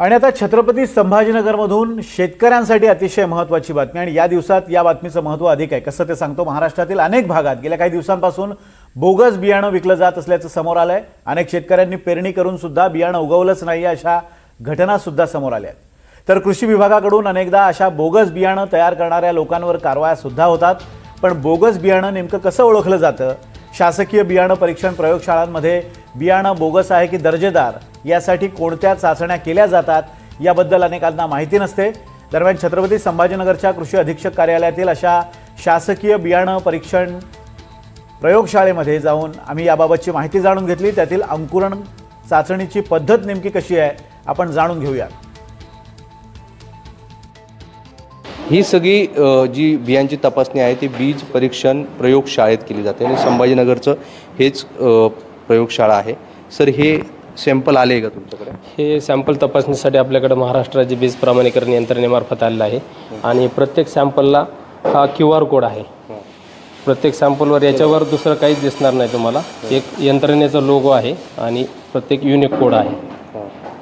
आणि आता छत्रपती संभाजीनगरमधून शेतकऱ्यांसाठी अतिशय महत्त्वाची बातमी आणि या दिवसात या बातमीचं महत्त्व अधिक आहे. कसं ते सांगतो. महाराष्ट्रातील अनेक भागात गेल्या काही दिवसांपासून बोगस बियाणं विकलं जात असल्याचं समोर आलंय. अनेक शेतकऱ्यांनी पेरणी करून सुद्धा बियाणं उगवलंच नाही अशा घटना सुद्धा समोर आल्या आहेत. तर कृषी विभागाकडून अनेकदा अशा बोगस बियाणं तयार करणाऱ्या लोकांवर कारवाया सुद्धा होतात. पण बोगस बियाणं नेमकं कसं ओळखलं जातं, शासकीय बियाणं परीक्षण प्रयोगशाळांमध्ये बियाणं बोगस आहे की दर्जेदार यासाठी कोणत्या चाचण्या केल्या जातात याबद्दल अनेकांना माहिती नसते. दरम्यान छत्रपती संभाजीनगरच्या कृषी अधीक्षक कार्यालयातील अशा शासकीय बियाणं परीक्षण प्रयोगशाळेमध्ये जाऊन आम्ही याबाबतची माहिती जाणून घेतली. त्यातील अंकुरण चाचणीची पद्धत नेमकी कशी आहे आपण जाणून घेऊया. ही सगळी जी बियांची तपासणी आहे ती बीज परीक्षण प्रयोगशाळेत केली जाते आणि संभाजीनगरचं हेच प्रयोगशाळा आहे. सर, हे सॅम्पल आले का तुमच्याकडे? हे सॅम्पल तपासणीसाठी आपल्याकडे महाराष्ट्र राज्य बीज प्रमाणीकरण यंत्रणेमार्फत आलेलं आहे आणि प्रत्येक सॅम्पलला हा QR कोड आहे. प्रत्येक सॅम्पलवर याच्यावर दुसरं काहीच दिसणार नाही तुम्हाला. एक यंत्रणेचा लोगो आहे आणि प्रत्येक युनिक कोड आहे.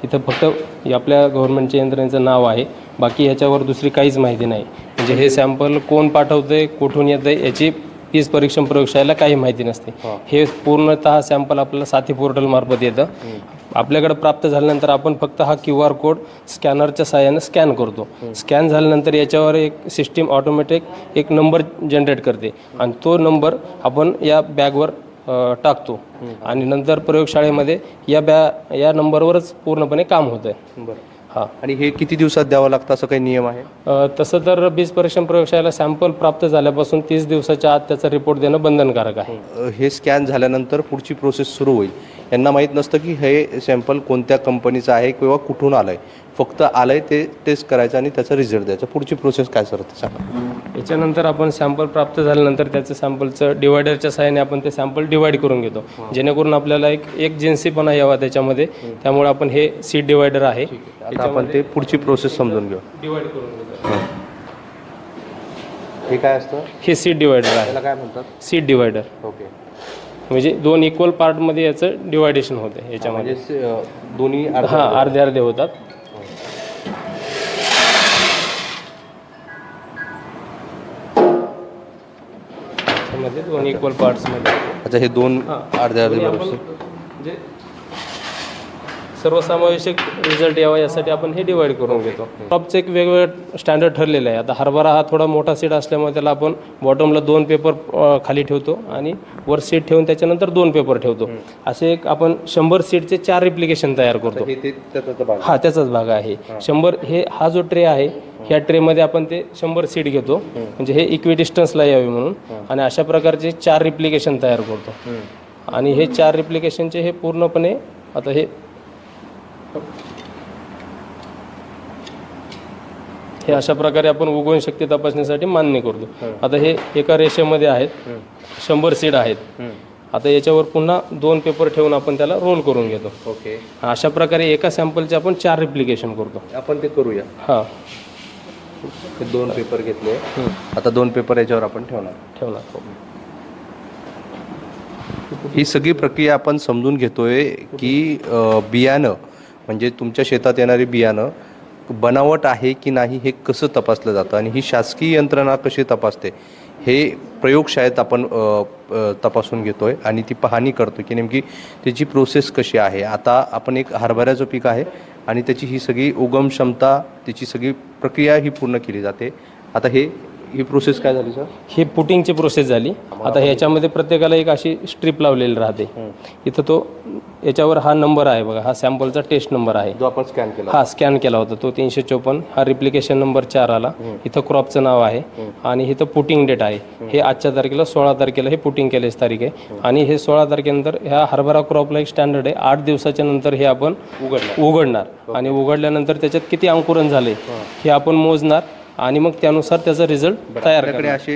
इथं फक्त आपल्या गव्हर्नमेंटच्या यंत्रणेचं नाव आहे, बाकी ह्याच्यावर दुसरी काहीच माहिती नाही. म्हणजे हे सॅम्पल कोण पाठवतंय, कुठून येतंय याची बीज परीक्षण प्रयोगशाळेला काही माहिती नसते. हे पूर्णतः सॅम्पल आपल्याला साथी पोर्टलमार्फत येतं. आपल्याकडे प्राप्त झाल्यानंतर आपण फक्त हा QR कोड स्कॅनरच्या साहाय्याने स्कॅन करतो. स्कॅन झाल्यानंतर याच्यावर एक सिस्टीम ऑटोमॅटिक एक नंबर जनरेट करते आणि तो नंबर आपण या बॅगवर टाकतो आणि नंतर प्रयोगशाळेमध्ये या नंबरवरच पूर्णपणे काम होतं आहे. बरं. हां, आणि हे किती दिवसात द्यावं लागतं असं काही नियम आहे? तसं तर बीज परीक्षण प्रयोगशाळेला सॅम्पल प्राप्त झाल्यापासून 30 दिवसाच्या आत त्याचा रिपोर्ट देणं बंधनकारक आहे. हे स्कॅन झाल्यानंतर पुढची प्रोसेस सुरू होईल. यांना माहीत नसतं की हे सॅम्पल कोणत्या कंपनीचं आहे किंवा कुठून आलं आहे. फक्त आलं आहे ते टेस्ट करायचं आणि त्याचा रिझल्ट द्यायचा. पुढची प्रोसेस काय सर ते सांगा. याच्यानंतर आपण सॅम्पल प्राप्त झाल्यानंतर त्याचं सॅम्पलचं डिवायडरच्या साहाय्याने आपण ते सॅम्पल डिवाईड करून घेतो, जेणेकरून आपल्याला एक जिन्सीपणा यावा त्याच्यामध्ये. त्यामुळे आपण हे सीड डिवायडर आहे. आता आपण ते पुढची प्रोसेस समजून घेऊ. डिवाइड करून घेतो. हे काय असतं? हे सीड डिवायडर आहे. त्याला काय म्हणतात? Seed divider. ओके. म्हणजे दोन इक्वल पार्टमध्ये याचं डिवायडेशन होतं याच्यामध्ये. दोन्ही अर्धे अर्धे होतात. मध्ये दोन इक्वल पार्ट्समध्ये. अच्छा, हे दोन अर्धे अर्धे बरोबर. म्हणजे सर्वसमावेशक रिझल्ट यावा यासाठी आपण हे डिवाइड करून घेतो. क्रॉपचं एक वेगवेगळं स्टँडर्ड ठरलेलं आहे. आता हरभरा हा थोडा मोठा सीड असल्यामुळे त्याला आपण बॉटमला 2 पेपर खाली ठेवतो आणि वर सीड ठेवून त्याच्यानंतर 2 पेपर ठेवतो. असे एक आपण 100 सीडचे 4 रिप्लिकेशन तयार करतो. हा त्याचाच भाग आहे. 100 हा जो ट्रे आहे ह्या ट्रेमध्ये आपण ते 100 सीड घेतो, म्हणजे हे इक्विडिस्टन्सला यावे म्हणून. आणि अशा प्रकारचे 4 रिप्लिकेशन तयार करतो. आणि हे 4 रिप्लिकेशनचे हे पूर्णपणे आता हे अशा प्रकारे आपण उगवण शक्ती तपासणीसाठी मान्य करतो. आता हे एका रेषेमध्ये आहेत, 100 सीड आहेत. आता याच्यावर पुन्हा 2 पेपर ठेवून आपण त्याला रोल करून घेतो. ओके. अशा प्रकारे एका सॅम्पलचे आपण 4 रिप्लिकेशन करतो. आपण ते करूया. हां, 2 पेपर घेतले. आता 2 पेपर याच्यावर आपण ठेवणार. ही सगळी प्रक्रिया आपण समजून घेतोय की बियाणं म्हणजे तुमच्या शेतात येणारे बियाणं बनावट आहे की नाही हे कसं तपासलं जातं आणि ही शासकीय यंत्रणा कशी तपासते हे प्रयोगशाळेत आपण तपासून घेतोय आणि ती पाहणी करतो की नेमकी त्याची प्रोसेस कशी आहे. आता आपण एक हरभऱ्याचं पीक आहे आणि त्याची ही सगळी उगम क्षमता, त्याची सगळी प्रक्रिया ही पूर्ण केली जाते. आता ही प्रोसेस काय झाली सर? ही पुटिंगची प्रोसेस झाली. आता ह्याच्यामध्ये प्रत्येकाला एक अशी स्ट्रीप लावलेली राहते. इथं याच्यावर हा नंबर आहे बघा, हा सॅम्पलचा टेस्ट नंबर आहे जो आपण स्कॅन केला. हा स्कॅन केला होता तो 354. हा रिप्लिकेशन नंबर 4 आला. इथं क्रॉपचं नाव आहे आणि इथं पुटिंग डेट आहे. हे आजच्या तारखेला 16 तारखेला हे पुटिंग केल्याची तारीख आहे. आणि हे 16 तारखेनंतर ह्या हरभरा क्रॉपला एक स्टँडर्ड आहे. 8 दिवसाच्या नंतर हे आपण उघडणार आणि उघडल्यानंतर त्याच्यात किती अंकुरण झाले हे आपण मोजणार आणि मग त्यानुसार त्याचा रिझल्ट तयार करणार. असे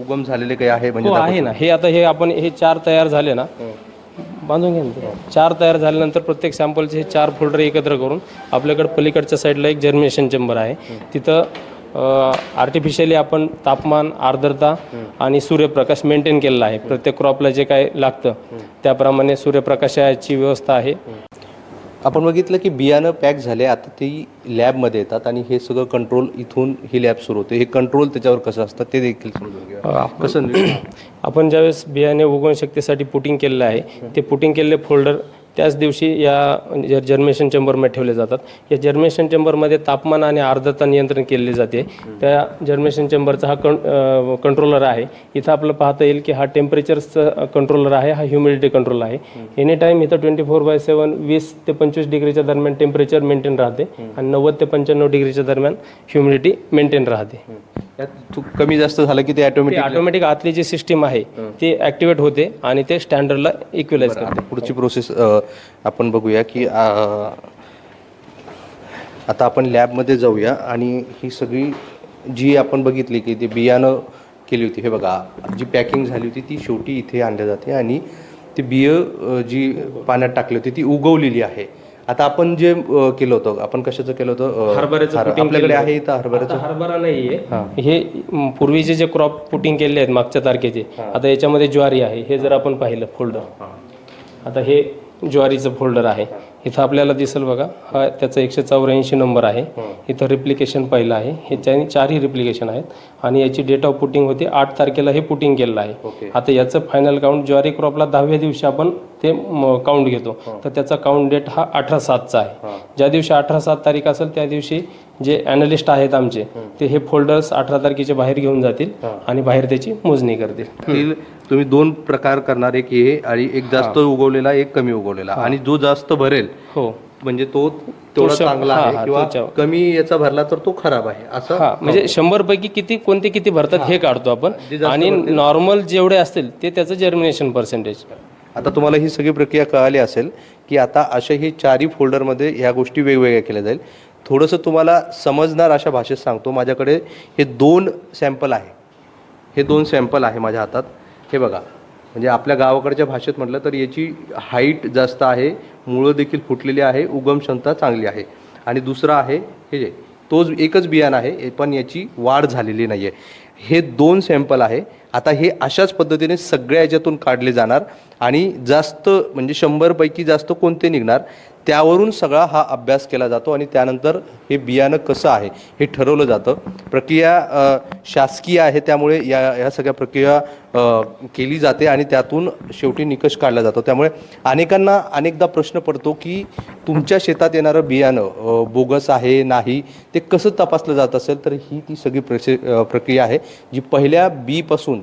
उगम झालेले काही आहे म्हणजे? आहे ना. हे आता आपण 4 तयार झाले ना, बांधून घ्या ना. 4 तयार झाल्यानंतर प्रत्येक सॅम्पलचे हे 4 फोल्डर एकत्र करून आपल्याकडे पलीकडच्या साईडला एक जर्मिनेशन चेंबर आहे. तिथं आर्टिफिशियली आपण तापमान, आर्द्रता आणि सूर्यप्रकाश मेंटेन केलेला आहे. प्रत्येक क्रॉपला जे काय लागतं त्याप्रमाणे सूर्यप्रकाशाची व्यवस्था आहे. आपण बघितलं की बियाणं पॅक झाले, आता ती लॅबमध्ये येतात आणि हे सगळं कंट्रोल इथून ही लॅब सुरू होते. हे कंट्रोल त्याच्यावर कसं असतं ते देखील समजून घेऊया. कसं आपण ज्यावेळेस बियाणे उगवण शक्तीसाठी पुटिंग केलेलं आहे, ते पुटिंग केलेले फोल्डर त्याच दिवशी या जर्मिनेशन चेंबरमध्ये ठेवले जातात. या जर्मिनेशन चेंबरमध्ये तापमान आणि आर्द्रता नियंत्रण केले जाते. त्या जर्मिनेशन चेंबरचा हा कंट्रोलर आहे. इथं आपलं पाहता येईल की हा टेम्परेचरचा कंट्रोलर आहे, हा ह्युमिडिटी कंट्रोल आहे. एनी टाईम इथं 24/7 20 ते 25 डिग्रीच्या दरम्यान टेम्परेचर मेंटेन राहते आणि 90 ते 95 डिग्रीच्या दरम्यान ह्युमिडिटी मेंटेन राहते. यात कमी जास्त झालं की ते ऑटोमॅटिक आतली जी सिस्टीम आहे ती ॲक्टिवेट होते आणि ते स्टँडर्डला इक्वलाइज करते. पुढची प्रोसेस आपण बघूया की आता आपण लॅबमध्ये जाऊया आणि ही सगळी जी आपण बघितली की ते बियाणं केली होती, हे बघा जी पॅकिंग झाली होती ती शेवटी इथे आणली जाते आणि ती बियं जी पाण्यात टाकली होती ती उगवलेली आहे. आता आपण जे केलं होतं, आपण कशाचं केलं होतं? हरभऱ्याचं आपल्याकडे आहे इथं हरभऱ्याचं. हरभरा नाहीये, हे पूर्वीचे जे क्रॉप पुटिंग केले आहेत मागच्या तारखेचे, आता याच्यामध्ये ज्वारी आहे. हे जर आपण पाहिलं फोल्डर, आता हे ज्वारीचं फोल्डर आहे. इथं आपल्याला दिसेल बघा, हा त्याचा 184 नंबर आहे. इथं रिप्लिकेशन पहिलं आहे. हे 4ही रिप्लिकेशन आहेत आणि याची डेट ऑफ पुटिंग होती 8 तारखेला हे पुटिंग केलेलं आहे. आता याचं फायनल काउंट ज्वारी क्रॉपला 10व्या दिवशी आपण ते काउंट घेतो, तर त्याचा काउंट डेट हा 18/7चा आहे. ज्या दिवशी 18/7 तारीख असेल त्या दिवशी जे ॲनालिस्ट आहेत आमचे, ते हे फोल्डर्स 18 तारखेच्या बाहेर घेऊन जातील आणि बाहेर त्याची मोजणी करतील. तुम्ही 2 प्रकार करणार, एक हे आणि एक जास्त उगवलेला, एक कमी उगवलेला. आणि जो जास्त भरेल हो म्हणजे तो तेवढा चांगला आहे किंवा कमी याचा भरला तर तो खराब आहे असं. म्हणजे 100 पैकी कोणते किती भरतात हे काढतो आपण आणि नॉर्मल जेवढे असतील ते त्याचं जर्मिनेशन पर्सेंटेज. आता तुम्हाला ही सगळी प्रक्रिया कळाली असेल की आता अशा ही 4ही फोल्डरमध्ये ह्या गोष्टी वेगवेगळ्या केल्या जाईल. थोडंसं तुम्हाला समजणार अशा भाषेत सांगतो. माझ्याकडे हे 2 सॅम्पल आहे. हे 2 सॅम्पल आहे माझ्या हातात. हे बघा, म्हणजे आपल्या गावाकडच्या भाषेत म्हटलं तर याची हाईट जास्त आहे, मुळं देखील फुटलेली आहे, उगम क्षमता चांगली आहे. आणि दुसरं आहे हे जे तोच एकच बियाणं आहे पण याची वाढ झालेली नाही आहे. हे 2 सॅम्पल आहे. आता हे अशाच पद्धतीने सगळ्या याच्यातून काढले जाणार आणि जास्त म्हणजे 100 पैकी जास्त कोणते निघणार त्यावरून सगळा हा अभ्यास केला जातो आणि त्यानंतर हे बियाणं कसं आहे हे ठरवलं जातं. प्रक्रिया शासकीय आहे, त्यामुळे या सगळ्या प्रक्रिया केली जाते आणि त्यातून शेवटी निकष काढला जातो. त्यामुळे अनेकांना अनेकदा प्रश्न पडतो की तुमच्या शेतात येणारं बियाणं बोगस आहे नाही ते कसं तपासलं जात असेल. तर ही ती सगळी प्रक्रिया आहे जी पहिल्या बीपासून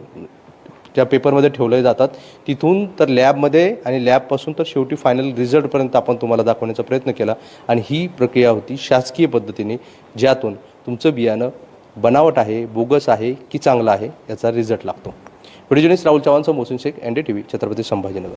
ज्या पेपरमध्ये ठेवले जातात तिथून तर लॅबमध्ये आणि लॅबपासून तर शेवटी फायनल रिझल्टपर्यंत आपण तुम्हाला दाखवण्याचा प्रयत्न केला. आणि ही प्रक्रिया होती शासकीय पद्धतीने, ज्यातून तुमचं बियाणं बनावट आहे, बोगस आहे की चांगलं आहे याचा रिझल्ट लागतो. व्हिडिओ जर्नलिस्ट राहुल चव्हाणसह मोहसिन शेख, NDTV, छत्रपती संभाजीनगर.